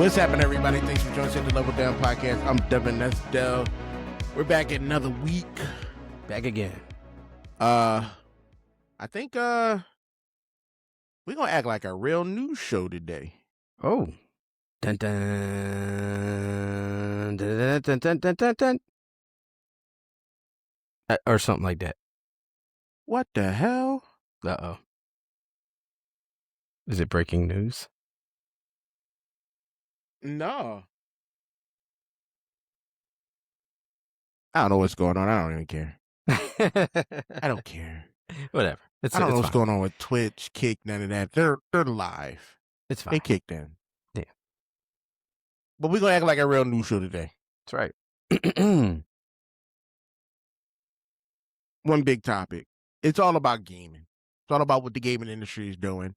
What's happening, everybody? Thanks for joining us at the Level Down Podcast. I'm Devin, that's Del. We're back at another week. Back again. I think we're gonna act like a real news show today. Oh. Dun dun dun dun dun dun dun dun. Or something like that. What the hell? Uh-oh. Is it breaking news? No. I don't know what's going on. I don't even care. I don't care. Whatever. I don't know what's fine. going on with Twitch, Kick, none of that. They're live. It's fine. They kicked in. Yeah. But we're gonna act like a real news show today. That's right. One big topic. It's all about gaming. It's all about what the gaming industry is doing.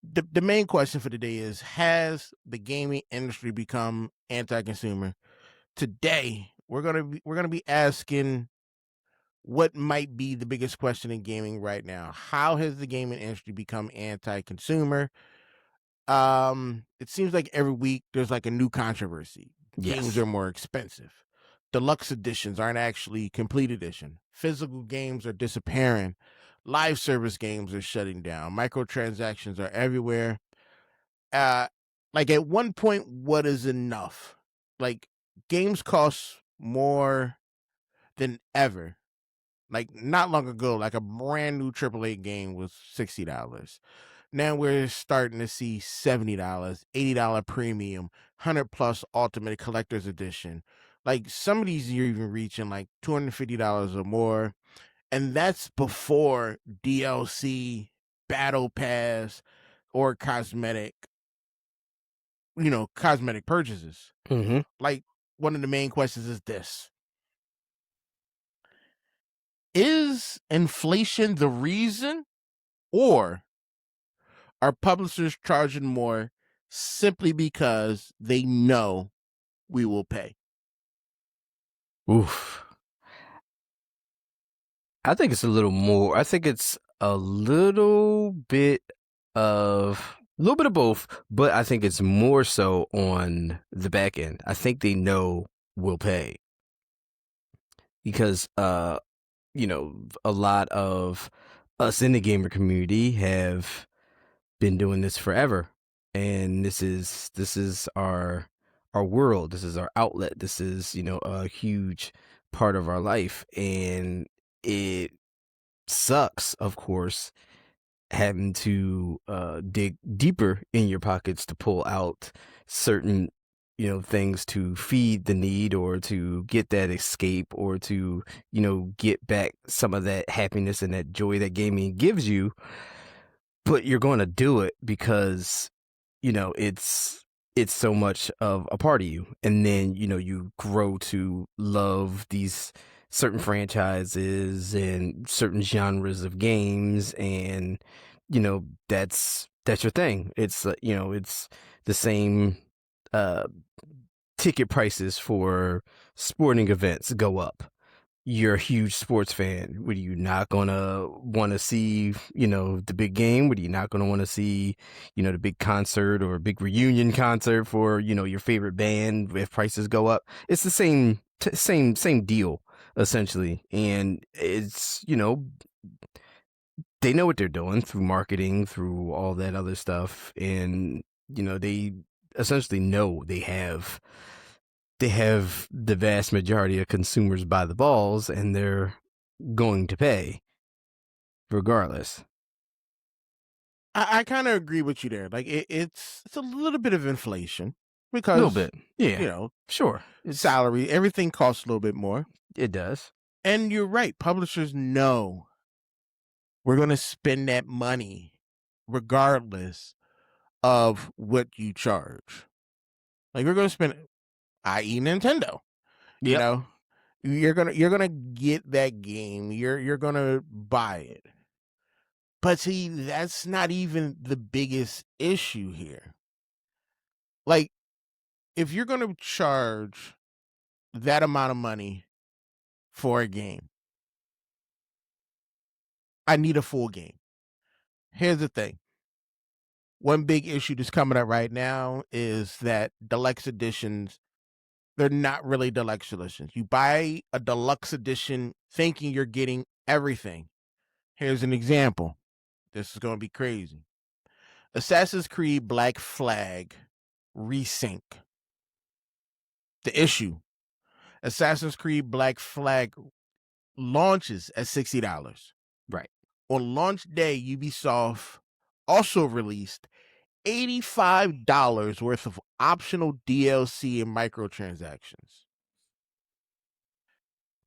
The main question for today is, has the gaming industry become anti-consumer? Today, we're gonna be asking what might be the biggest question in gaming right now. How has the gaming industry become anti-consumer? It seems like every week there's like a new controversy. Yes. Games are more expensive. Deluxe editions aren't actually complete edition. Physical games are disappearing. Live service games are shutting down. Microtransactions are everywhere. Like at one point, what is enough? Like games cost more than ever. Like not long ago, like a brand new AAA game was $60. Now we're starting to see $70, $80 premium, 100+ ultimate collector's edition. Like some of these you're even reaching like $250 or more. And that's before DLC, battle pass, or cosmetic purchases. Mm-hmm. Like one of the main questions is this. Is inflation the reason, or are publishers charging more simply because they know we will pay? Oof. I think it's a little more. I think it's a little bit of both, but I think it's more so on the back end. I think they know we'll pay because a lot of us in the gamer community have been doing this forever, and this is our world. This is our outlet. This is a huge part of our life, and it sucks, of course, having to dig deeper in your pockets to pull out certain things to feed the need, or to get that escape, or to get back some of that happiness and that joy that gaming gives you. But you're going to do it because it's so much of a part of you, and then you grow to love these certain franchises and certain genres of games, and that's your thing. It's it's the same ticket prices for sporting events go up. You're a huge sports fan. Were you not gonna want to see, the big game? Were you not gonna want to see, the big concert or a big reunion concert for, your favorite band if prices go up? It's the same deal, essentially. And it's, they know what they're doing through marketing, through all that other stuff. And, they essentially know they have the vast majority of consumers by the balls, and they're going to pay regardless. I kind of agree with you there. Like it's a little bit of inflation A because little bit. Yeah. Sure. Salary, everything costs a little bit more. It does. And you're right. Publishers know we're going to spend that money regardless of what you charge. Like we're going to spend, i.e. Nintendo. Yep. You're gonna get that game. You're gonna buy it. But see, that's not even the biggest issue here. Like, if you're gonna charge that amount of money for a game, I need a full game. Here's the thing. One big issue that's coming up right now is that deluxe editions, they're not really deluxe editions. You buy a deluxe edition thinking you're getting everything. Here's an example. This is going to be crazy. Assassin's Creed Black Flag Resync. The issue: Assassin's Creed Black Flag launches at $60. Right. On launch day, Ubisoft also released $85 worth of optional DLC and microtransactions.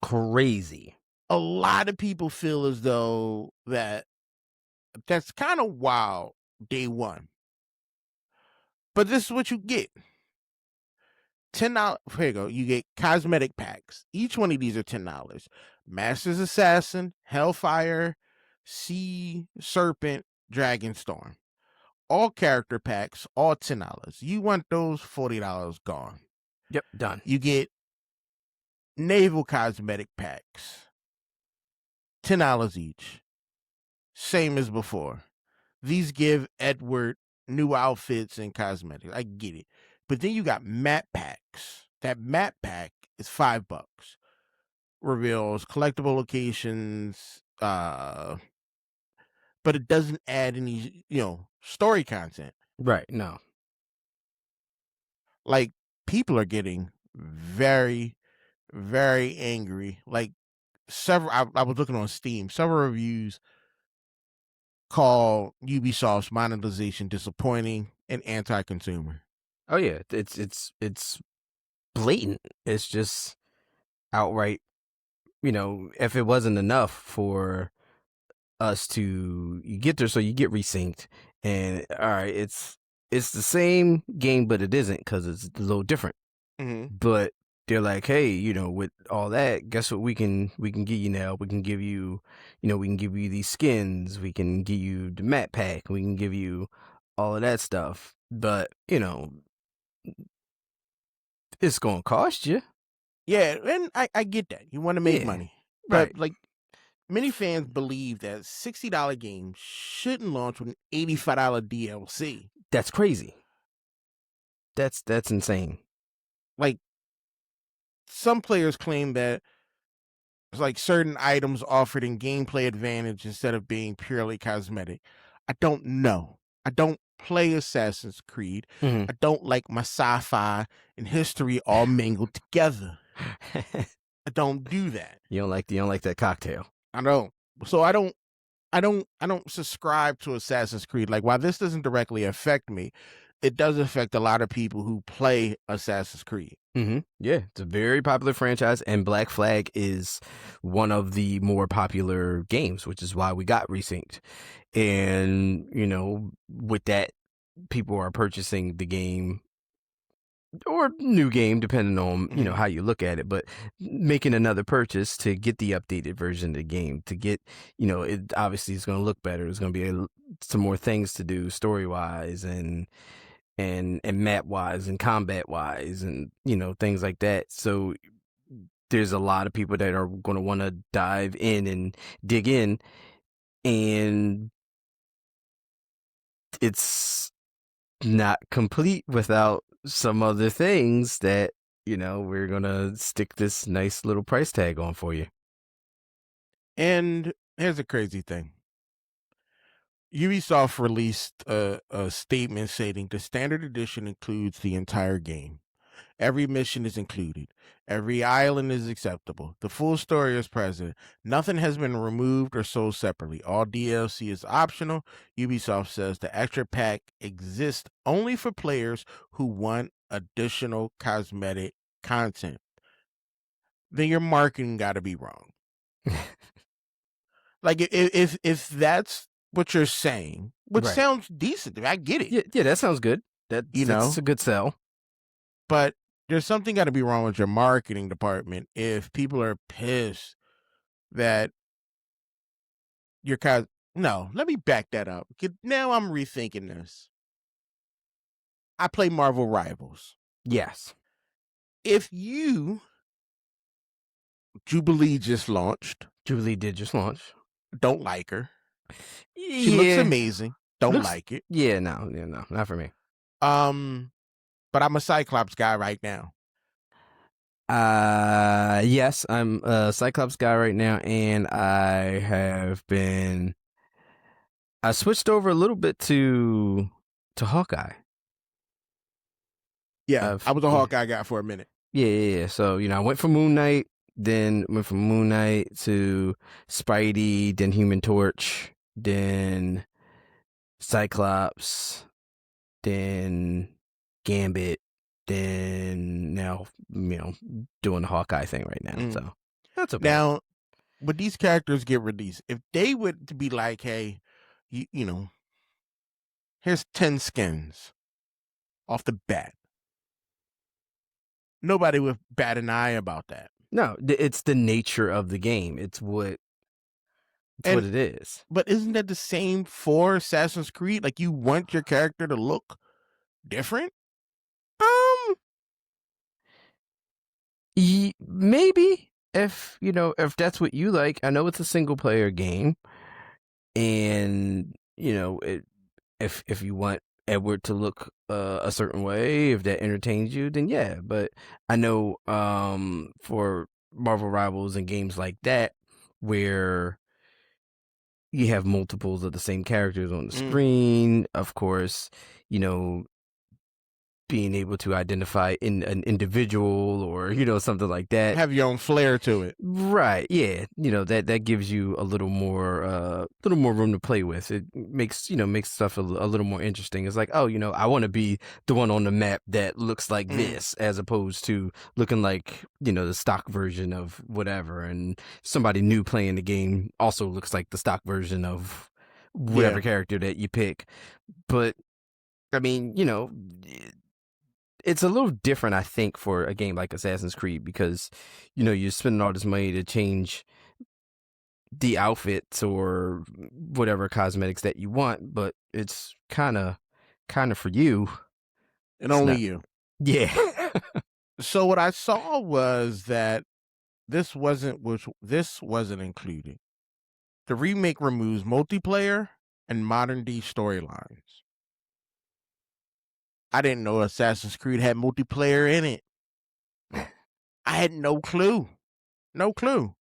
Crazy. A lot of people feel as though that's kind of wild day one. But this is what you get. $10. Here you go. You get cosmetic packs. Each one of these are $10. Master's Assassin, Hellfire, Sea Serpent, Dragonstorm. All character packs, all $10. You want those, $40 gone. Yep, done. You get naval cosmetic packs, $10 each. Same as before. These give Edward new outfits and cosmetics. I get it. But then you got map packs. That map pack is $5. Reveals collectible locations, but it doesn't add any, story content. Right, no. Like, people are getting very, very angry. Like, I was looking on Steam, several reviews call Ubisoft's monetization disappointing and anti-consumer. Oh yeah, it's blatant. It's just outright, if it wasn't enough for us to you get there, so you get Resynced, and all right, it's the same game, but it isn't because it's a little different. Mm-hmm. But they're like, hey, with all that, guess what we can give you now? We can give you, we can give you these skins, we can give you the map pack, we can give you all of that stuff. But it's gonna cost you. Yeah, and I get that. You want to make Yeah, money. right. But like many fans believe that $60 games shouldn't launch with an $85 DLC. That's crazy. That's insane. Like some players claim that it's like certain items offered in gameplay advantage instead of being purely cosmetic. I don't know. I don't play Assassin's Creed. Mhm. I don't like my sci-fi and history all mingled together. I don't do that. You don't like that cocktail. I don't. So I don't subscribe to Assassin's Creed. Like, while this doesn't directly affect me, it does affect a lot of people who play Assassin's Creed. Mm-hmm. Yeah, it's a very popular franchise, and Black Flag is one of the more popular games, which is why we got Resynced. And with that, people are purchasing the game or new game, depending on how you look at it, but making another purchase to get the updated version of the game, to get it obviously is going to look better. There's going to be some more things to do story wise and map wise and combat wise and things like that. So there's a lot of people that are going to want to dive in and dig in, and it's not complete without some other things that we're gonna stick this nice little price tag on for you. And here's a crazy thing. Ubisoft released a statement stating the standard edition includes the entire game. Every mission is included. Every island is acceptable. The full story is present. Nothing has been removed or sold separately. All DLC is optional. Ubisoft says the extra pack exists only for players who want additional cosmetic content. Then your marketing got to be wrong. Like, if that's what you're saying, which Right. sounds decent, I get it. Yeah, that sounds good. That's a good sell. But there's something got to be wrong with your marketing department if people are pissed that your no, let me back that up. Now I'm rethinking this. I play Marvel Rivals. Yes. If Jubilee just launched. Jubilee did just launch. Don't like her. She looks amazing. Don't Looks, like it. yeah, no, not for me. But I'm a Cyclops guy right now. Yes, I'm a Cyclops guy right now, and I switched over a little bit to Hawkeye. Yeah, I was a Yeah, Hawkeye guy for a minute. yeah. So, I went from Moon Knight, then went from Moon Knight to Spidey, then Human Torch, then Cyclops, then Gambit, then now, doing the Hawkeye thing right now. Mm. So that's okay. Now, when these characters get released, if they would to be like, hey, here's 10 skins off the bat, nobody would bat an eye about that. No, it's the nature of the game. It's what And it is. but isn't that the same for Assassin's Creed? Like, you want your character to look different? Um, maybe if that's what you like. I know it's a single player game, and if you want Edward to look a certain way, if that entertains you, then yeah. But I know for Marvel Rivals and games like that, where you have multiples of the same characters on the screen, of course, being able to identify in an individual or something like that, Have your own flair to it. right? Yeah, that gives you a little more room to play with. It makes stuff a little more interesting. It's like, oh, I want to be the one on the map that looks like this, as opposed to looking like the stock version of whatever, and somebody new playing the game also looks like the stock version of whatever character that you pick. But I mean, it's a little different, I think, for a game like Assassin's Creed, because you're spending all this money to change the outfits or whatever cosmetics that you want, but it's kind of for you. And only you. Yeah. So what I saw was that this wasn't included. The remake removes multiplayer and modern day storylines. I didn't know Assassin's Creed had multiplayer in it. I had no clue. No clue.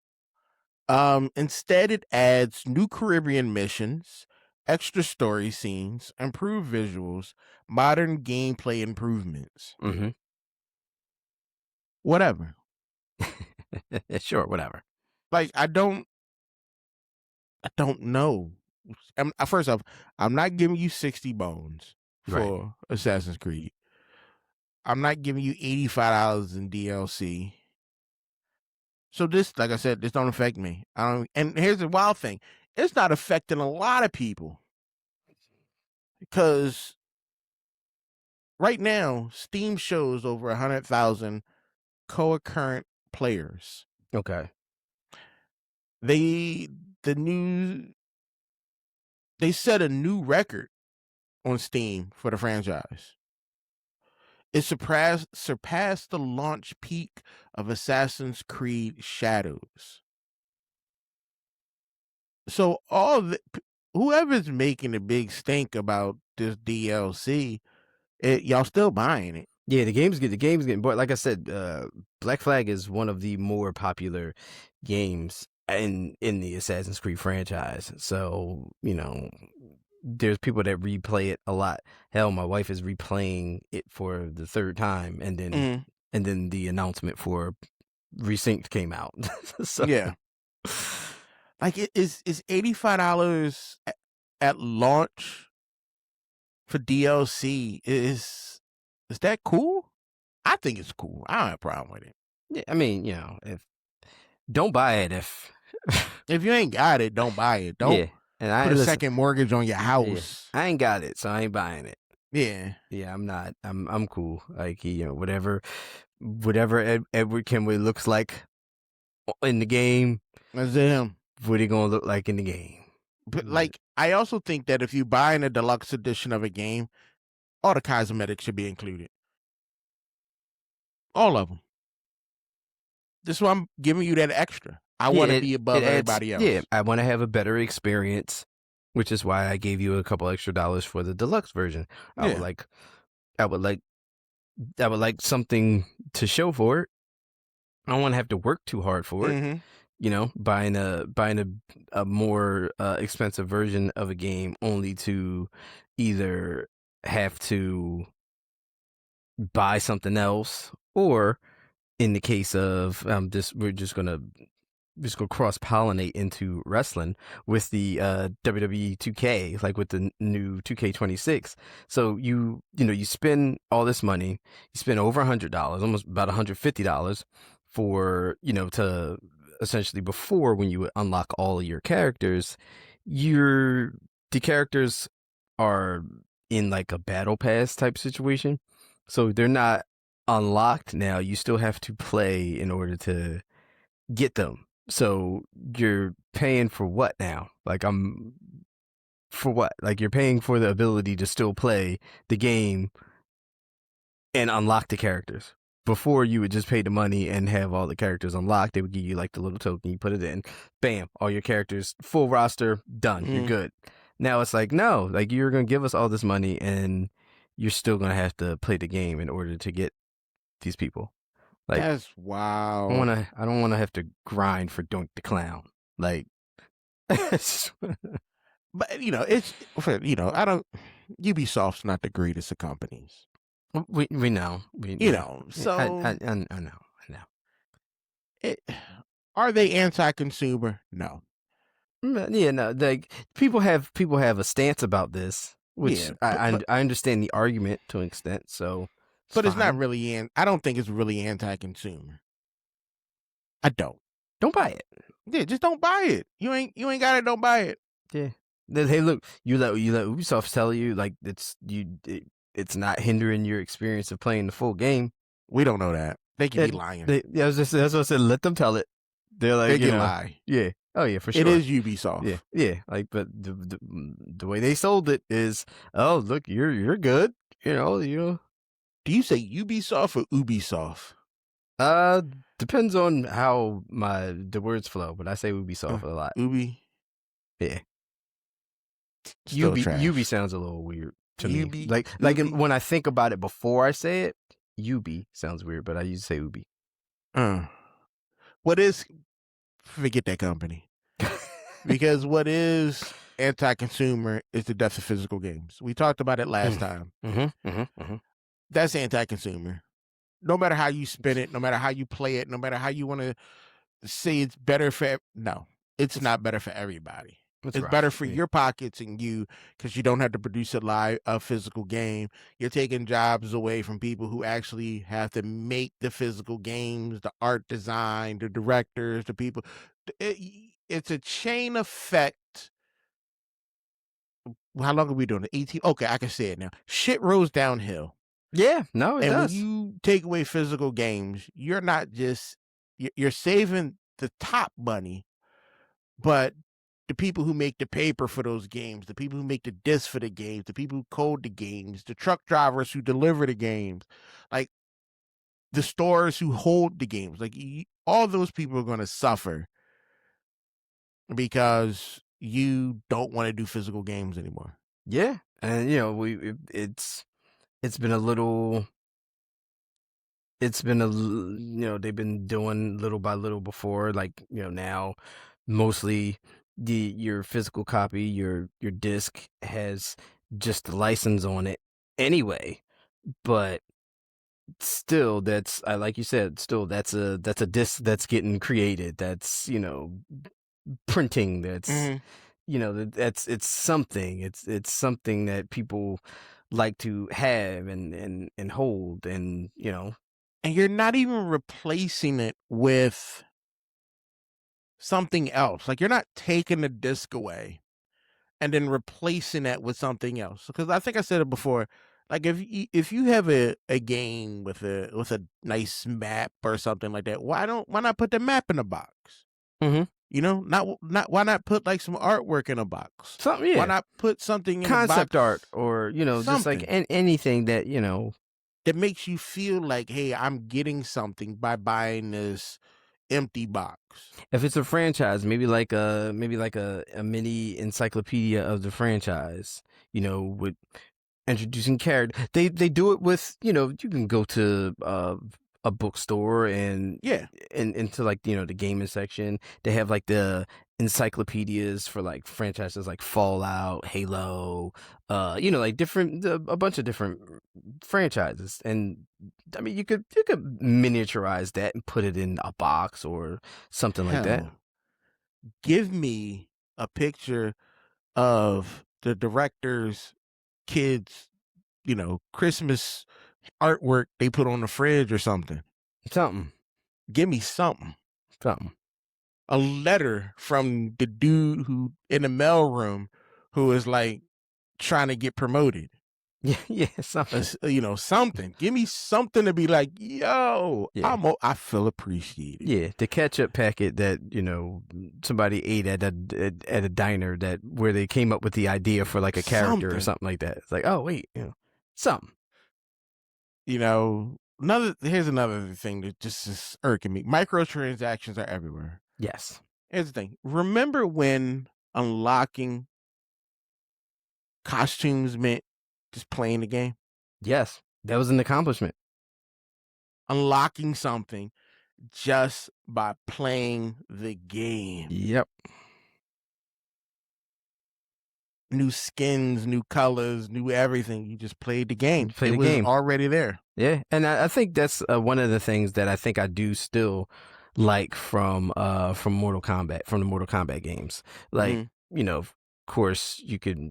Instead, it adds new Caribbean missions, extra story scenes, improved visuals, modern gameplay improvements. Mm-hmm. Whatever. Sure, whatever. Like, I don't know. First off, I'm not giving you 60 bones for Assassin's Creed. I'm not giving you $85 in DLC. So this, like I said, this don't affect me. And here's the wild thing: it's not affecting a lot of people because right now Steam shows over 100,000 concurrent players. Okay. They set a new record on Steam for the franchise. It surpassed the launch peak of Assassin's Creed Shadows. So whoever's making a big stink about this DLC, y'all still buying it. Yeah, the game's getting bought. Like I said, Black Flag is one of the more popular games in the Assassin's Creed franchise. So, there's people that replay it a lot. Hell, my wife is replaying it for the third time, and then the announcement for Resynced came out. So yeah, like it is $85 at launch for DLC. Is that cool? I think it's cool. I don't have a problem with it. yeah, I mean, if don't buy it if you ain't got it, don't buy it. Don't and put a second mortgage on your house. Yeah, I ain't got it, so I ain't buying it. Yeah. Yeah, I'm not. I'm cool. Like, whatever Edward Kenway looks like in the game, That's him. what he gonna look like in the game. But like, I also think that if you buy in a deluxe edition of a game, all the cosmetics should be included. All of them. This is why I'm giving you that extra. I want to be above everybody else. Yeah, I want to have a better experience which is why I gave you a couple extra dollars for the deluxe version. I would Yeah. like, I would like, I would like something to show for it. I don't want to have to work too hard for it. Mm-hmm. Buying a more expensive version of a game only to either have to buy something else, or in the case of we're just gonna cross pollinate into wrestling with the WWE 2K, like with the new 2K26. So you spend all this money, you spend over $100, almost about $150 for to essentially, before, when you would unlock all of your characters, your the characters are in like a battle pass type situation, so they're not unlocked now. You still have to play in order to get them. So you're paying for what now? Like, for what? Like, you're paying for the ability to still play the game and unlock the characters. Before, you would just pay the money and have all the characters unlocked. They would give you like the little token, you put it in, bam, all your characters, full roster, done. You're good. Now it's like, no, like, you're gonna give us all this money and you're still gonna have to play the game in order to get these people. Like, That's wow. I don't wanna have to grind for Doink the Clown. Like, But it's I don't. Ubisoft's not the greatest of companies. we know. So I know. it, are they anti-consumer? No. Yeah, no, like, people have a stance about this, which Yeah, I understand the argument to an extent, so but it's not fine. really. I don't think it's really anti-consumer. I don't. Don't buy it. Yeah, just don't buy it. You ain't got it. Don't buy it. Yeah. Hey, look, you let Ubisoft tell you, like, it's not hindering your experience of playing the full game. We don't know that. They could be lying. That's what I said. Let them tell it. They're like, They can lie. Yeah. Oh yeah, for sure. It is Ubisoft. Yeah. Like, but the way they sold it is, oh, look, you're good. Do you say Ubisoft or Ubisoft? Depends on how the words flow, but I say Ubisoft a lot. Ubi. Yeah. Still trash. Ubi sounds a little weird to me. Ubi, Like Ubi. when I think about it before I say it, Ubi sounds weird, but I used to say Ubi. What is? Forget that company. Because what is anti-consumer is the death of physical games. We talked about it last time. That's anti-consumer. No matter how you spin it, no matter how you play it, no matter how you want to say it's better for... No, it's not better for everybody. It's right. Better for your pockets and you, because you don't have to produce a physical game. You're taking jobs away from people who actually have to make the physical games, the art design, the directors, the people. It's a chain effect. How long are we doing it? 18? Okay, I can say it now. Shit rolls downhill. Yeah, no, it does. And when you take away physical games, you're not just... You're saving the top money, but the people who make the paper for those games, the people who make the discs for the games, the people who code the games, the truck drivers who deliver the games, like the stores who hold the games, like all those people are going to suffer because you don't want to do physical games anymore. Yeah, and it's been a little. It's been they've been doing little by little before, like, now mostly your physical copy, your disc has just the license on it anyway, but still, like you said, still that's a disc that's getting created, that's printing, that's it's something, it's something that people like to have and hold, and and you're not even replacing it with something else. Like, you're not taking the disc away and then replacing that with something else. Because I think I said it before. Like, if you have a game with a nice map or something like that, why not put the map in a box? Not why not put like some artwork in a box? Something, yeah. Why not put something in concept a box? art, or just like anything that that makes you feel like, hey, I'm getting something by buying this empty box. If it's a franchise, maybe like a mini encyclopedia of the franchise, with introducing character. They do it with, you can go to a bookstore and Yeah. into like, the gaming section. They have like the encyclopedias for like franchises like Fallout, Halo, like different a bunch of different franchises. And I mean, you could miniaturize that and put it in a box or something like that. Hell, give me a picture of the director's kids, Christmas artwork they put on the fridge or something. Something. Give me something. Something. A letter from the dude who in the mailroom who is like trying to get promoted. Yeah, something. Something. Give me something to be like, yo, Yeah. I feel appreciated. Yeah, the ketchup packet that somebody ate at a diner where they came up with the idea for like a character or something like that. It's like, oh wait, something. Here's another thing that just is irking me. Microtransactions are everywhere. Yes. Here's the thing. Remember when unlocking costumes meant just playing the game? Yes, that was an accomplishment. Unlocking something just by playing the game. Yep. New skins, new colors, new everything. You just played the game. It was already there. Yeah, and I think that's one of the things that I think I do still like from Mortal Kombat, from the Mortal Kombat games. Like, of course,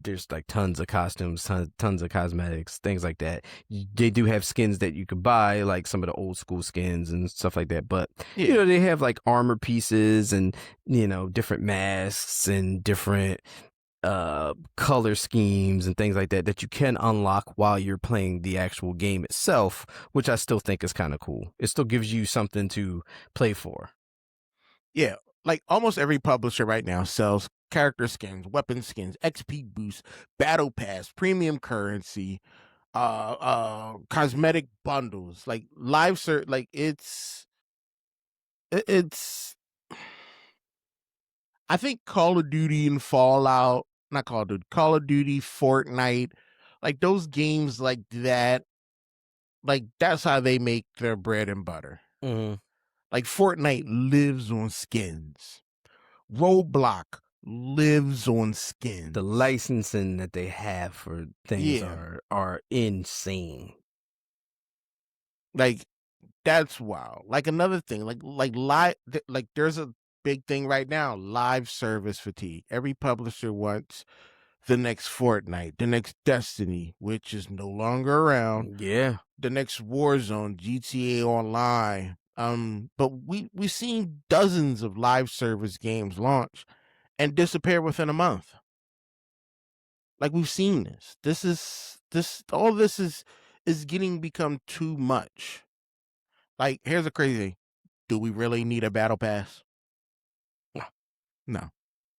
there's like tons of costumes, tons of cosmetics, things like that. They do have skins that you could buy, like some of the old school skins and stuff like that. But they have like armor pieces and different masks and different color schemes and things like that you can unlock while you're playing the actual game itself, which I still think is kind of cool. It still gives you something to play for. Yeah, like almost every publisher right now sells character skins, weapon skins, XP boosts, battle pass, premium currency, cosmetic bundles, like like it's I think Call of Duty and Fallout, not Call of Duty, Call of Duty, Fortnite, like those games like that, like that's how they make their bread and butter. Mm-hmm. Like Fortnite lives on skins. Roblox lives on skins. The licensing that they have for things are insane. Like that's wild. Like another thing, like live, like there's a big thing right now, live service fatigue. Every publisher wants the next Fortnite, the next Destiny, which is no longer around. Yeah. The next Warzone, GTA Online. But we've seen dozens of live service games launch and disappear within a month. Like we've seen all this is become too much. Like here's a crazy thing. Do we really need a battle pass? No.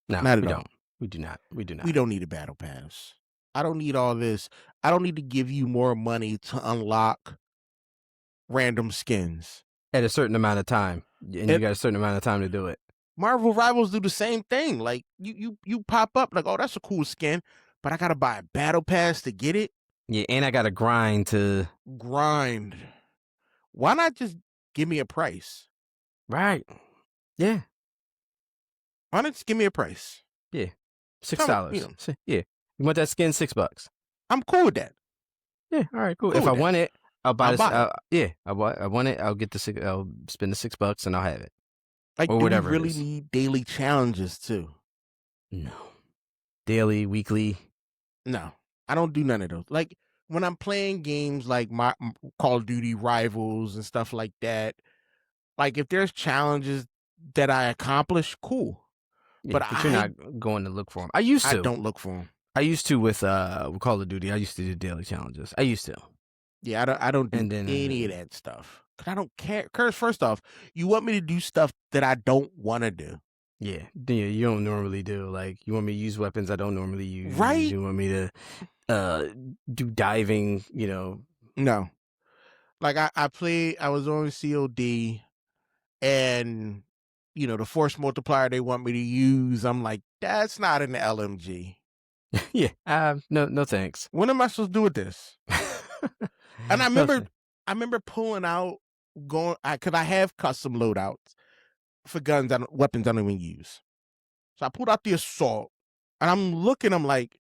No, not we at all. Don't. We do not. We do not. We don't need a battle pass. I don't need all this. I don't need to give you more money to unlock random skins at a certain amount of time, and you got a certain amount of time to do it. Marvel Rivals do the same thing. Like you pop up like, oh, that's a cool skin, but I gotta buy a battle pass to get it. Yeah, and I gotta grind. Why not just give me a price? Right. Yeah. Why not just give me a price? Yeah. $6. Yeah. You want that skin? $6. I'm cool with that. Yeah. All right. Cool. If I want it, I'll buy it. Yeah. I want it. I'll get I'll spend the $6 and I'll have it. Like, or whatever. Do we really need daily challenges too? No. Daily, weekly. No, I don't do none of those. Like when I'm playing games like my Call of Duty Rivals and stuff like that. Like if there's challenges that I accomplish, cool. Yeah, but you're not going to look for them. I used to. I don't look for them. I used to with Call of Duty. I used to do daily challenges. I used to. Yeah, I don't do any of that stuff. Cause I don't care. Cause first off, you want me to do stuff that I don't want to do. Yeah, you don't normally do. Like you want me to use weapons I don't normally use. Right. You want me to do diving. No. Like I was on COD, and the force multiplier they want me to use, I'm like, that's not an LMG. Yeah. No thanks. What am I supposed to do with this? And I No remember pulling out, because I have custom loadouts for guns and weapons I don't even use. So I pulled out the assault, and I'm like,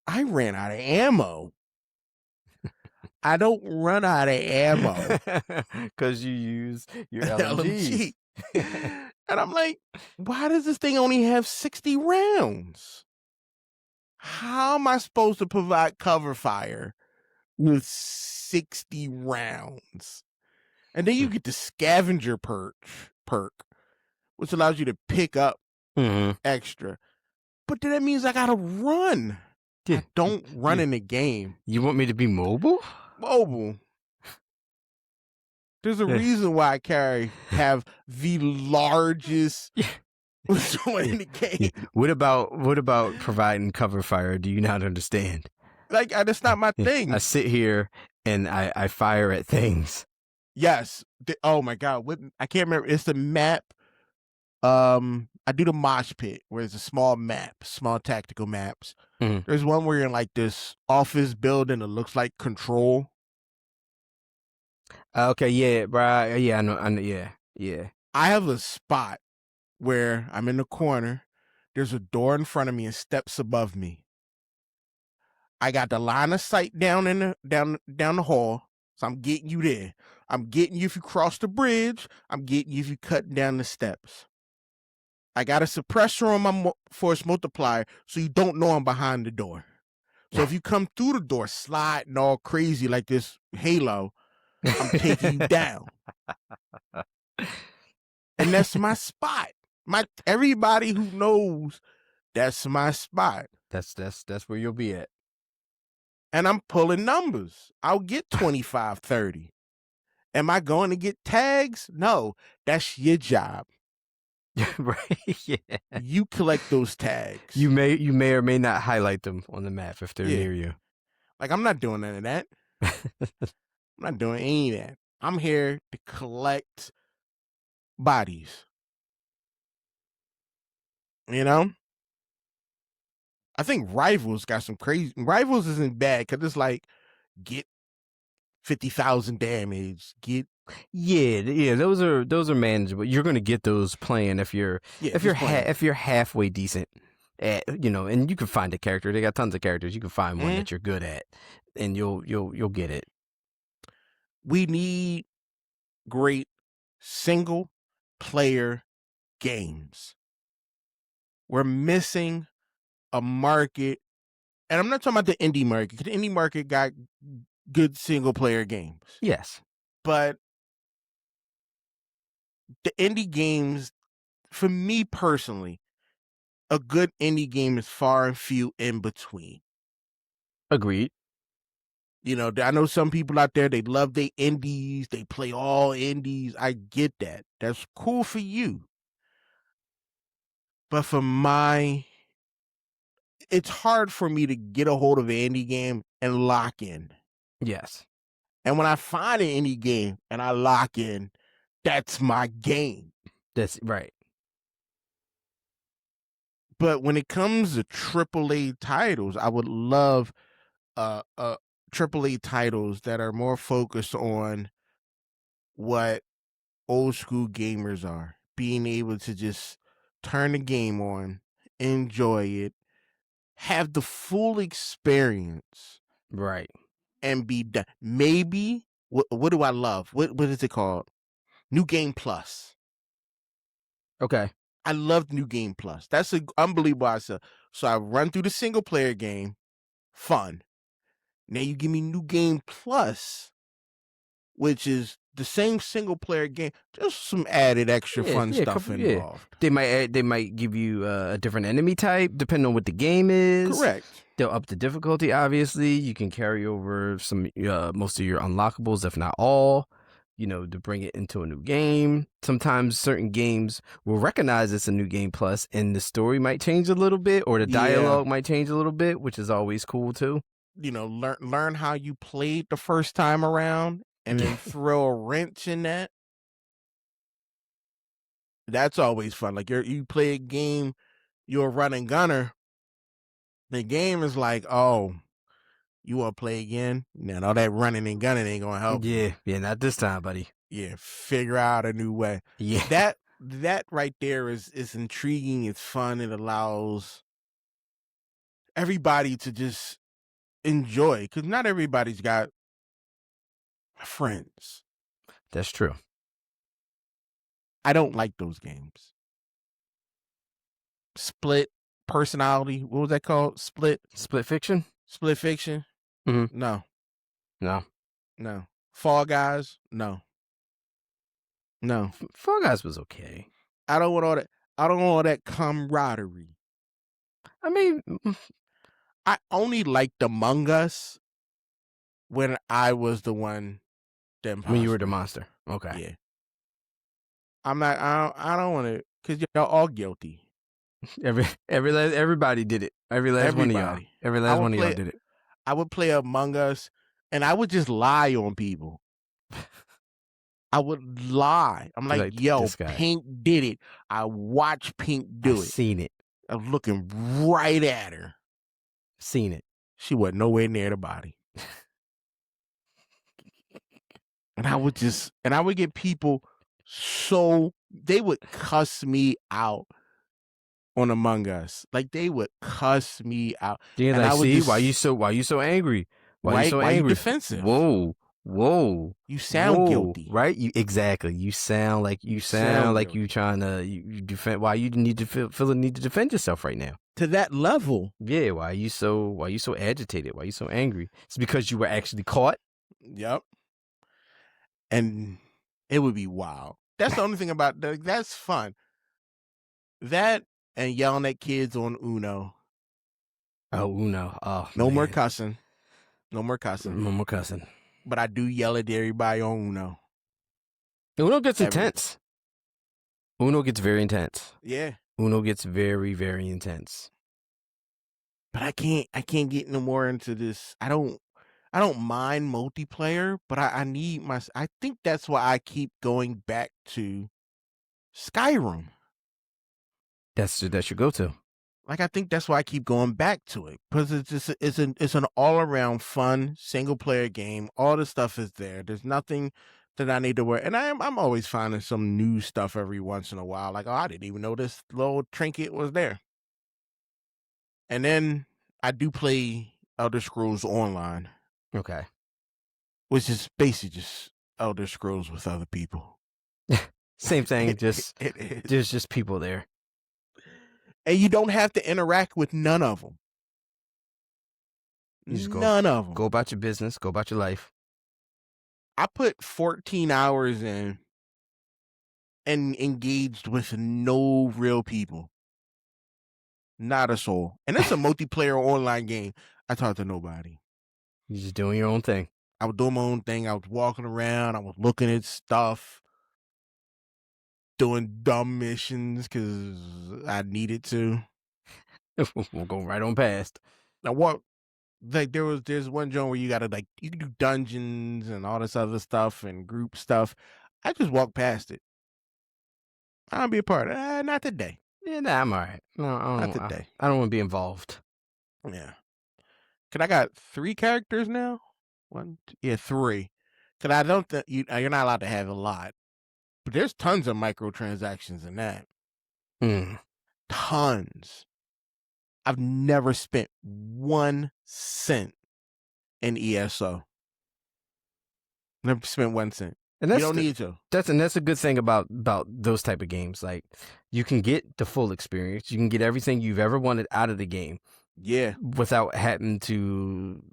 I ran out of ammo. I don't run out of ammo. Because you use your LMG. LMGs. And I'm like, why does this thing only have 60 rounds? How am I supposed to provide cover fire with 60 rounds? And then you get the scavenger perk, which allows you to pick up extra. But then that means I gotta run. Yeah. I don't run in the game. You want me to be mobile? Mobile. There's a reason why I have the largest sword in the game. What about providing cover fire? Do you not understand? Like, that's not my thing. I sit here and I fire at things. Yes. Oh my God. I can't remember. It's the map. I do the mosh pit where it's a small tactical maps. There's one where you're in like this office building that looks like Control. Okay, yeah, bro. Yeah, I know, yeah. I have a spot where I'm in the corner. There's a door in front of me and steps above me. I got the line of sight down the hall, so I'm getting you there. I'm getting you if you cross the bridge. I'm getting you if you cut down the steps. I got a suppressor on my force multiplier, so you don't know I'm behind the door. So if you come through the door sliding all crazy like this Halo, I'm taking you down. And that's my spot. Everybody who knows, that's my spot. That's where you'll be at. And I'm pulling numbers. I'll get 25, 30. Am I going to get tags? No, that's your job. Right. Yeah. You collect those tags. You may or may not highlight them on the map if they're near you. Like, I'm not doing none of that. I'm not doing any of that. I'm here to collect bodies. You know? I think Rivals got some crazy. Rivals isn't bad because it's like, get 50,000 damage. Yeah. Those are manageable. You're gonna get those playing if you're halfway decent at and you can find a character. They got tons of characters. You can find one that you're good at, and you'll get it. We need great single player games. We're missing a market, and I'm not talking about the indie market, because the indie market got good single player games. Yes. But the indie games, for me personally, a good indie game is far and few in between. Agreed. I know some people out there, they love their indies, they play all indies. I get that. That's cool for you. But it's hard for me to get a hold of an indie game and lock in. Yes. And when I find an indie game and I lock in, that's my game. That's right. But when it comes to AAA titles, I would love AAA titles that are more focused on what old school gamers are. Being able to just turn the game on, enjoy it, have the full experience. Right. And be done. Maybe, what do I love? What is it called? New Game Plus. Okay. I love New Game Plus. That's an unbelievable idea. So I run through the single player game, fun. Now you give me New Game Plus, which is the same single player game, just some added extra fun stuff involved. They might give you a different enemy type depending on what the game is. Correct. They'll up the difficulty. Obviously, you can carry over some most of your unlockables, if not all. To bring it into a new game. Sometimes certain games will recognize it's a New Game Plus, and the story might change a little bit, or the dialogue might change a little bit, which is always cool too. Learn how you played the first time around, and then throw a wrench in that. That's always fun. Like you play a game, you're a running gunner. The game is like, oh, you want to play again? Now, all that running and gunning ain't gonna help you. Yeah, not this time, buddy. Yeah, figure out a new way. Yeah, That right there is intriguing. It's fun. It allows everybody to just enjoy, because not everybody's got friends. that's true. I don't like those games. Split personality. What was that called? Split fiction. fiction. Mhm. No. No, Fall Guys. No. Fall Guys was okay. I don't want all that. I don't want all that camaraderie. I mean, I only liked Among Us when I was the one, the imposter. when you were the monster. Okay. Yeah. I'm not. I don't want to, because y'all all guilty. Everybody did it. Every last one of y'all. Everybody. Every last one of y'all did it. I would play Among Us, and I would just lie on people. I would lie. I'm like, yo, this guy. Pink did it. I watched Pink do it. Seen it. I was looking right at her. Seen it. She wasn't nowhere near the body. And I would get people they would cuss me out on Among Us. Like, they would cuss me out. Yeah, and like, I would see, why you so angry? Why you so why angry? you defensive? Whoa. You sound guilty. Right? Exactly. You sound like you trying to you defend. Why you need to feel the need to defend yourself right now? To that level. Yeah. Why you so agitated? Why you so angry? It's because you were actually caught. Yep. And it would be wild. That's the only thing about that. That's fun. That and yelling at kids on Uno. Oh, Uno. Oh, no man. more cussing. No more cussing. No more cussing. But I do yell at everybody on Uno. Uno gets intense. Uno gets very intense. Yeah. Uno gets very, very intense. But I can't get no more into this. I don't mind multiplayer, but I think that's why I keep going back to Skyrim. That's your go-to. Like, I think that's why I keep going back to it, because it's an all around fun single player game. All the stuff is there. There's nothing that I need to worry. And I'm always finding some new stuff every once in a while. Like, oh, I didn't even know this little trinket was there. And then I do play Elder Scrolls Online. Okay. Which is basically just Elder Scrolls with other people. Same thing. Just it is. There's just people there. And you don't have to interact with none of them. You just none of them. Go about your business. Go about your life. I put 14 hours in and engaged with no real people. Not a soul. And it's a multiplayer online game. I talked to nobody. You're just doing your own thing. I was doing my own thing. I was walking around. I was looking at stuff. Doing dumb missions because I needed to. We'll go right on past. Now, what? Like, there's one joint where you gotta, like, you can do dungeons and all this other stuff and group stuff. I just walked past it. I don't be a part of it. Not today. Yeah, nah, I'm all right. No, Not today. I don't want to be involved. Yeah. Cause I got 3 characters now. 3. Cause I don't think you're not allowed to have a lot. But there's tons of microtransactions in that. Tons. I've never spent 1 cent in ESO. Never spent 1 cent. And you don't need to. That's a good thing about those type of games. Like, you can get the full experience. You can get everything you've ever wanted out of the game. Yeah. Without having to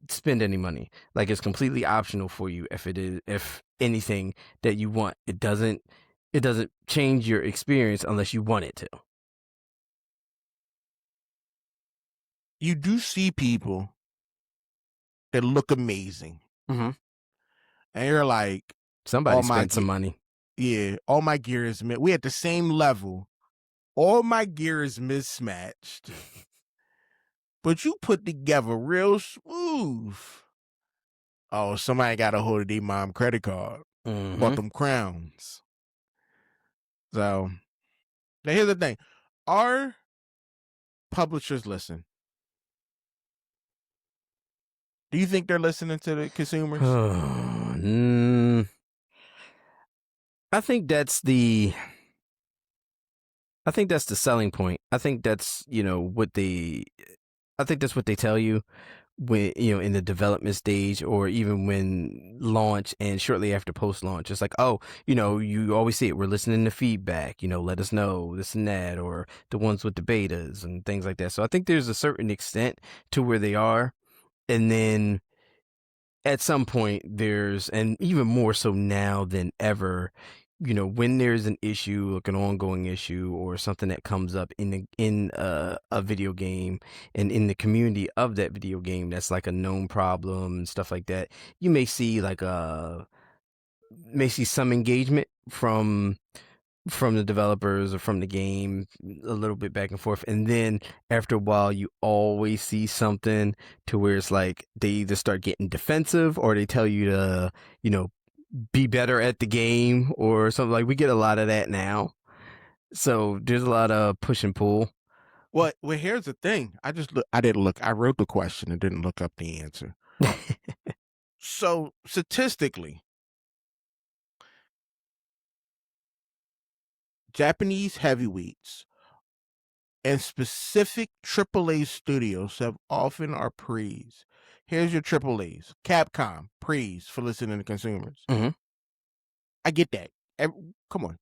spend any money. Like, it's completely optional for you if anything that you want. It doesn't change your experience unless you want it to. You do see people that look amazing. Mm-hmm. And you're like, somebody spent some money. Yeah, all my gear is we at the same level. All my gear is mismatched. But you put together real smooth. Oh, somebody got a hold of their mom credit card. Mm-hmm. Bought them crowns. So now here's the thing: our publishers listen? Do you think they're listening to the consumers? I think that's the selling point. I think that's, I think that's what they tell you when, in the development stage, or even when launch and shortly after post launch. It's like, oh, you always see it. We're listening to feedback, let us know this and that, or the ones with the betas and things like that. So I think there's a certain extent to where they are. And then at some point and even more so now than ever, when there's an issue, like an ongoing issue or something that comes up in a video game and in the community of that video game, that's like a known problem and stuff like that, you may see some engagement from the developers or from the game, a little bit back and forth. And then after a while, you always see something to where it's like they either start getting defensive or they tell you to, be better at the game or something. Like, we get a lot of that now. So there's a lot of push and pull. Well, here's the thing. I didn't look. I wrote the question and didn't look up the answer. So statistically, Japanese heavyweights and specific AAA studios have often are praised. Here's your AAAs: Capcom, praise for listening to consumers. Mm-hmm. I get that. Come on,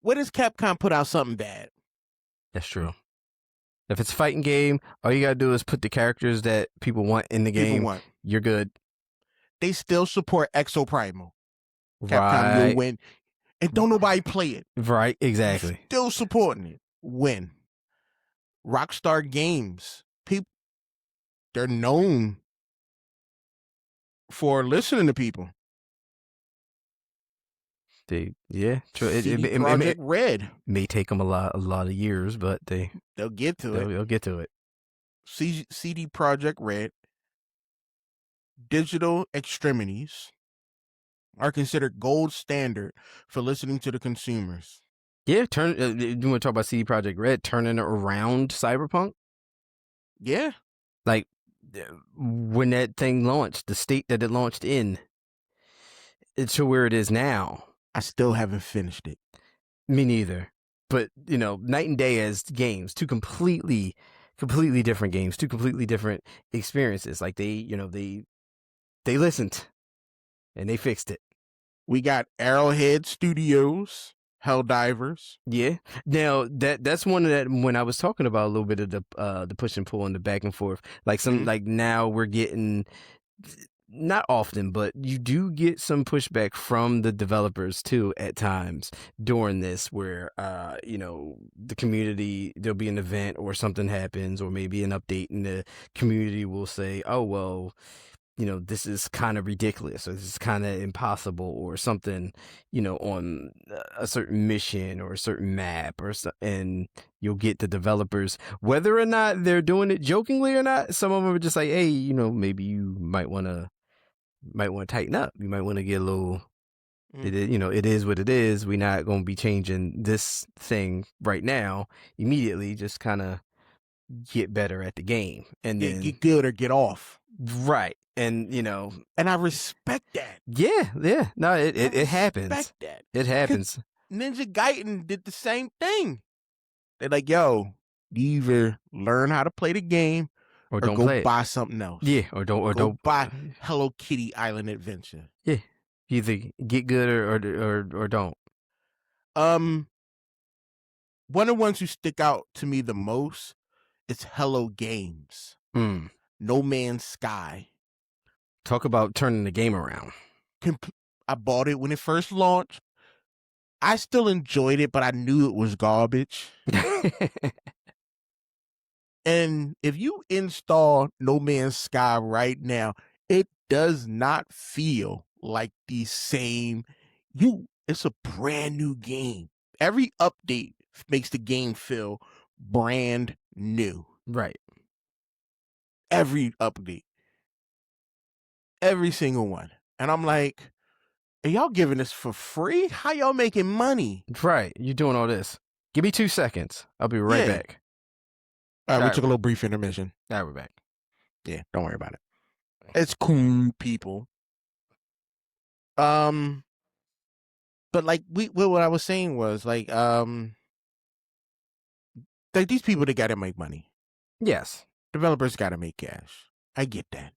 what does Capcom put out something bad? That's true. If it's a fighting game, all you gotta do is put the characters that people want in the game. You're good. They still support Exo Primal. Capcom, Right. you'll win. And don't nobody play it. Right, exactly. Still supporting it. Win. Rockstar Games, they're known for listening to people. True. CD Projekt Red may take them a lot of years, but they'll get to it. They'll get to it. CD Projekt Red, Digital Extremities are considered gold standard for listening to the consumers. Yeah, you want to talk about CD Projekt Red turning around Cyberpunk? Yeah. Like, when that thing launched, the state that it launched in, it's to where it is now. I still haven't finished it. Me neither. But, night and day as games, two completely different games, two completely different experiences. Like, they listened and they fixed it. We got Arrowhead Studios, Helldivers. Yeah. Now that's one of that, when I was talking about a little bit of the push and pull and the back and forth. Like like now we're getting, not often, but you do get some pushback from the developers too at times during this, where the community, there'll be an event or something happens, or maybe an update, and the community will say, oh well, this is kind of ridiculous, or this is kind of impossible, or something, on a certain mission or a certain map, and you'll get the developers, whether or not they're doing it jokingly or not. Some of them are just like, hey, maybe you might want to tighten up. You might want to get a little. It is what it is. We're not going to be changing this thing right now immediately. Just kind of get better at the game, and then get good or get off. Right. And and I respect that. Yeah. No, it happens. I respect that. It happens. Ninja Gaiden did the same thing. They're like, yo, you either learn how to play the game or don't go buy something else. Yeah, or don't buy Hello Kitty Island Adventure. Yeah. Either get good or don't. One of the ones who stick out to me the most is Hello Games. No Man's Sky. Talk about turning the game around. I bought it when it first launched. I still enjoyed it, but I knew it was garbage. And if you install No Man's Sky right now, it does not feel like the same. It's a brand new game. Every update makes the game feel brand new. Right. Every update. Every single one. And I'm like, Are y'all giving this for free? How y'all making money? Right. You're doing all this. Give me 2 seconds. I'll be right Yeah. back. All right, we All right. took a little brief intermission. All right, we're back. Yeah, don't worry about it. It's cool, people. But like what I was saying was like these people, they gotta make money. Yes. Developers gotta make cash. I get that.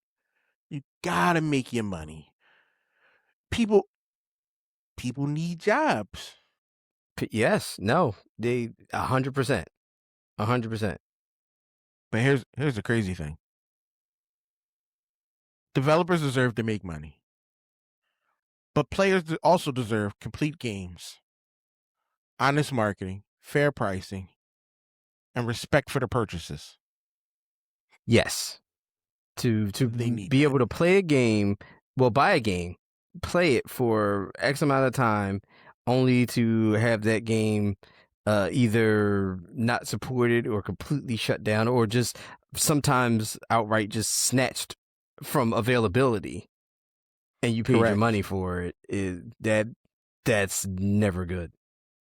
You gotta make your money. People need jobs. Yes. No. They 100%. 100%. But here's the crazy thing. Developers deserve to make money. But players also deserve complete games, honest marketing, fair pricing, and respect for the purchases. Yes. To They need be that. able to play a game, well, buy a game, play it for X amount of time, only to have that game either not supported or completely shut down, or just sometimes outright just snatched from availability, and you paid your Correct. money for it. That's never good.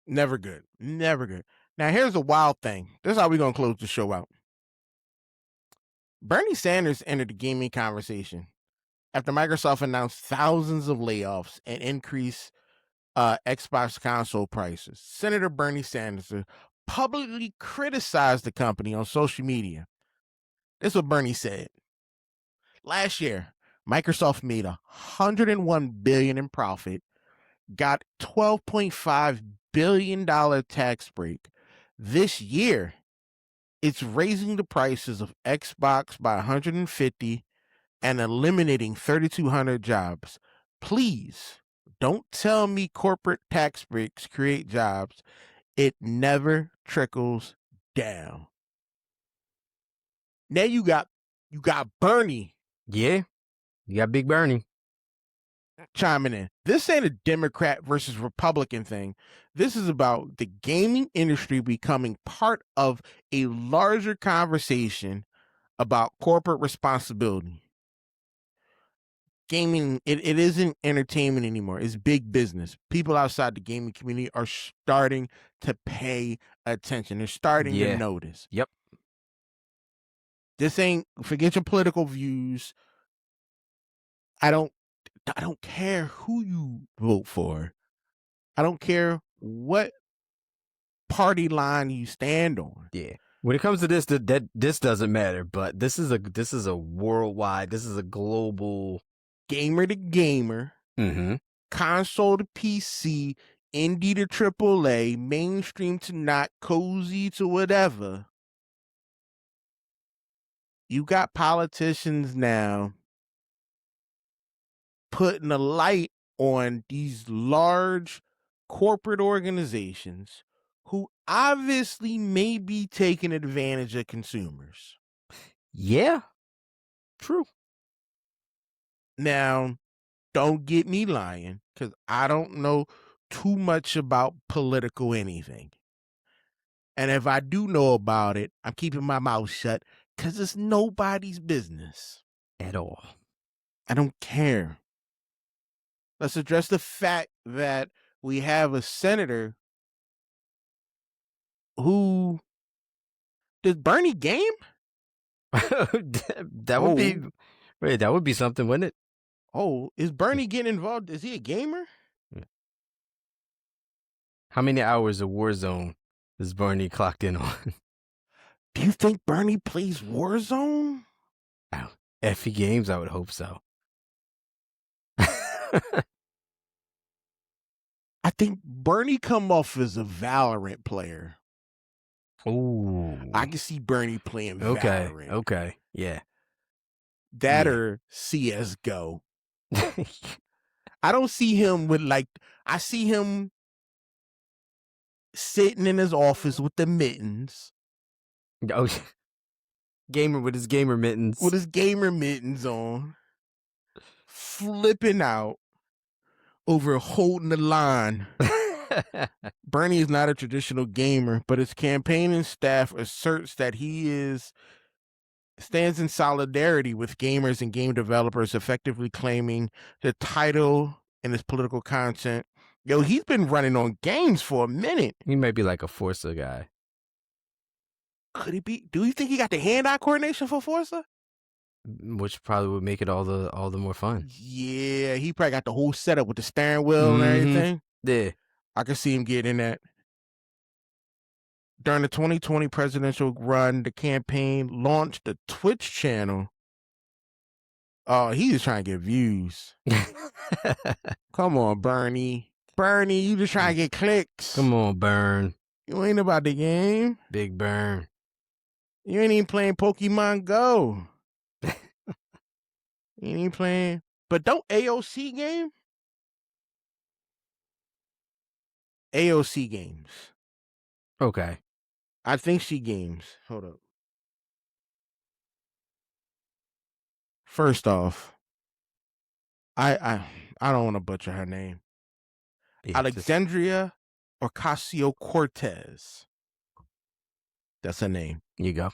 Never good. Never good. Now, here's a wild thing. This is how we're going to close the show out. Bernie Sanders entered the gaming conversation after Microsoft announced thousands of layoffs and increased Xbox console prices. Senator Bernie Sanders publicly criticized the company on social media. This is what Bernie said. Last year, Microsoft made $101 billion in profit, got $12.5 billion tax break. This year, it's raising the prices of Xbox by 150 and eliminating 3,200 jobs. Please don't tell me corporate tax breaks create jobs. It never trickles down. Now you got Bernie. Yeah, you got Big Bernie chiming in. This ain't a Democrat versus Republican thing. This is about the gaming industry becoming part of a larger conversation about corporate responsibility. Gaming, it isn't entertainment anymore. It's big business. People outside the gaming community are starting to pay attention. They're starting to notice. Yep. This ain't, forget your political views. I don't care who you vote for. I don't care what party line you stand on. Yeah. When it comes to this, this doesn't matter. But this is a worldwide. This is a global. Gamer to gamer, console to PC, indie to AAA, mainstream to not, cozy to whatever. You got politicians now putting a light on these large corporate organizations who obviously may be taking advantage of consumers. Yeah, true. Now, don't get me lying, because I don't know too much about political anything. And if I do know about it, I'm keeping my mouth shut because it's nobody's business. At all. I don't care. Let's address the fact that we have a senator who... Does Bernie game? that would be something, wouldn't it? Oh, is Bernie getting involved? Is he a gamer? How many hours of Warzone is Bernie clocked in on? Do you think Bernie plays Warzone? Oh, Effie Games, I would hope so. I think Bernie come off as a Valorant player. Ooh. I can see Bernie playing Valorant. Okay. Yeah. That or CSGO. I don't see him with I see him sitting in his office with the mittens. Oh, gamer with his gamer mittens. With his gamer mittens on. Flipping out over holding the line. Bernie is not a traditional gamer, but his campaigning staff asserts that he stands in solidarity with gamers and game developers, effectively claiming the title in his political content. Yo, he's been running on games for a minute. He might be like a Forza guy. Could he be? Do you think he got the hand-eye coordination for Forza? Which probably would make it all the more fun. Yeah, he probably got the whole setup with the steering wheel and everything. Yeah. I can see him getting in that. During the 2020 presidential run, the campaign launched a Twitch channel. Oh, he was trying to get views. Come on, Bernie. Bernie, you just trying to get clicks. Come on, Burn. You ain't about the game. Big Burn. You ain't even playing Pokemon Go. You ain't even playing. But don't AOC game? AOC games. Okay. I think she games. Hold up. First off, I don't want to butcher her name. Yeah, Alexandria Ocasio-Cortez. That's her name. You go.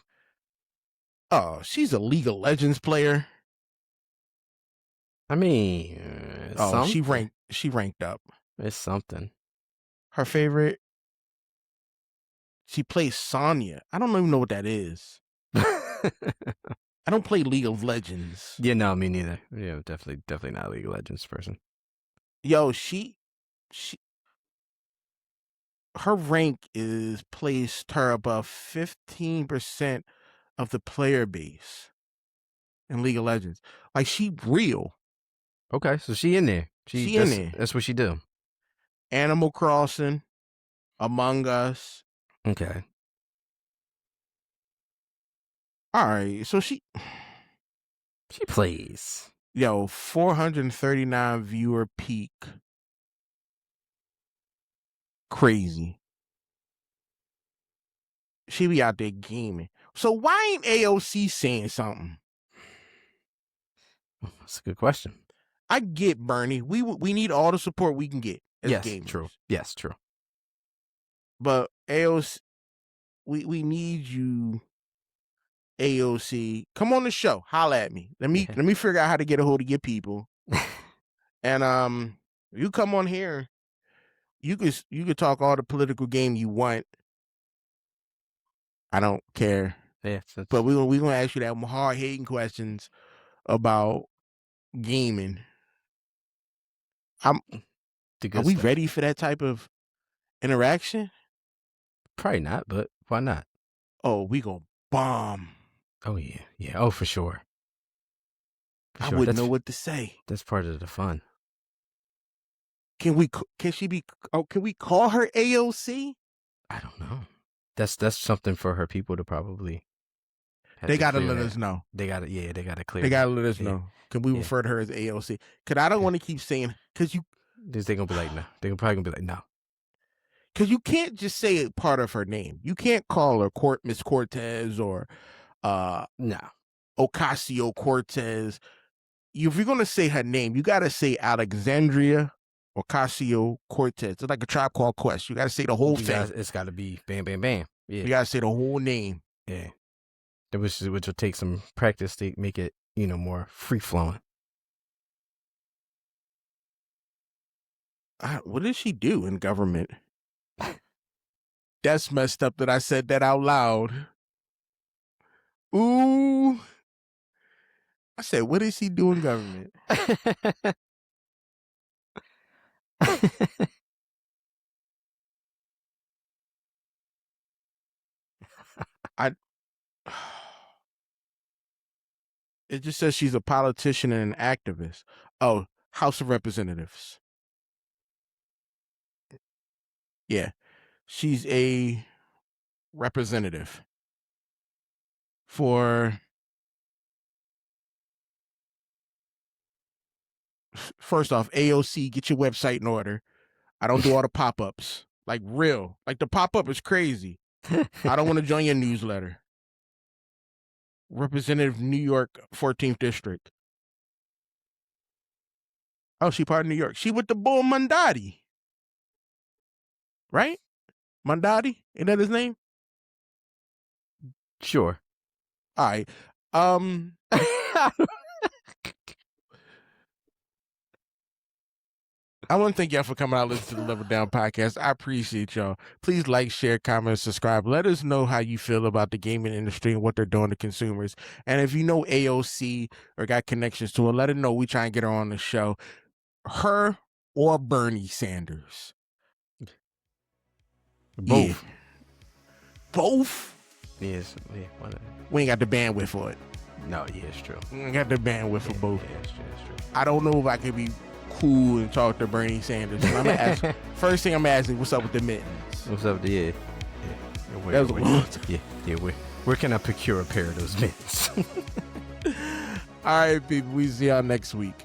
Oh, she's a League of Legends player. I mean, she ranked up. It's something. Her favorite, she plays Sonya. I don't even know what that is. I don't play League of Legends. Yeah, no, me neither. Yeah, definitely not a League of Legends person. Yo, her rank is placed her above 15% of the player base in League of Legends. Like, she real. Okay, so she in there. She in there. That's what she do. Animal Crossing, Among Us. Okay. All right, so she plays. Yo, 439 viewer peak. Crazy. She be out there gaming. So why ain't AOC saying something? That's a good question. I get Bernie. We need all the support we can get as gamers. True. Yes, true. But AOC, we need you, AOC. Come on the show. Holla at me. Let me figure out how to get a hold of your people. And you come on here. You could talk all the political game you want. I don't care. Yeah, but we gonna ask you that hard hitting questions about gaming. Are we ready for that type of interaction? Probably not, but why not? Oh, we gonna bomb. Oh yeah. Oh, for sure. I wouldn't know what to say. That's part of the fun. Can we call her AOC? I don't know. That's something for her people to probably. They gotta let us know. They gotta clear. They gotta let us know. Can we refer to her as AOC? Because I don't want to keep saying they're gonna be like no. They're probably gonna be like no. Because you can't just say it part of her name. You can't call her Miss Cortez or no Ocasio-Cortez. If you're gonna say her name, you gotta say Alexandria Ocasio-Cortez. It's like a Tribe Called Quest. You gotta say the whole thing. It's gotta be bam, bam, bam. Yeah. You gotta say the whole name. Yeah. Which will take some practice to make it, more free flowing. What did she do in government? That's messed up that I said that out loud. Ooh. I said, what did she do in government? It just says she's a politician and an activist. Oh, House of Representatives. Yeah. She's a representative for, first off, AOC, get your website in order. I don't do all the pop-ups. Like real. Like the pop-up is crazy. I don't want to join your newsletter. Representative New York 14th District. Oh, she part of New York. She with the bull Mandati. Right? Mandati? Isn't that his name? Sure. All right. I want to thank y'all for coming out and listening to the Level Down podcast. I appreciate y'all. Please like, share, comment, subscribe. Let us know how you feel about the gaming industry and what they're doing to consumers. And if you know AOC or got connections to her, let her know. We try and get her on the show. Her or Bernie Sanders. Both. Yeah. Both? Yes. Yeah, whatever. We ain't got the bandwidth for it. No, yeah, it's true. We ain't got the bandwidth for both. Yeah, it's true. I don't know if I could be cool and talk to Bernie Sanders. I'm gonna ask, first thing I'm gonna ask is, what's up with the mittens? What's up? Yeah. That was a long time. Yeah. Where can I procure a pair of those mittens? All right, people. We see y'all next week.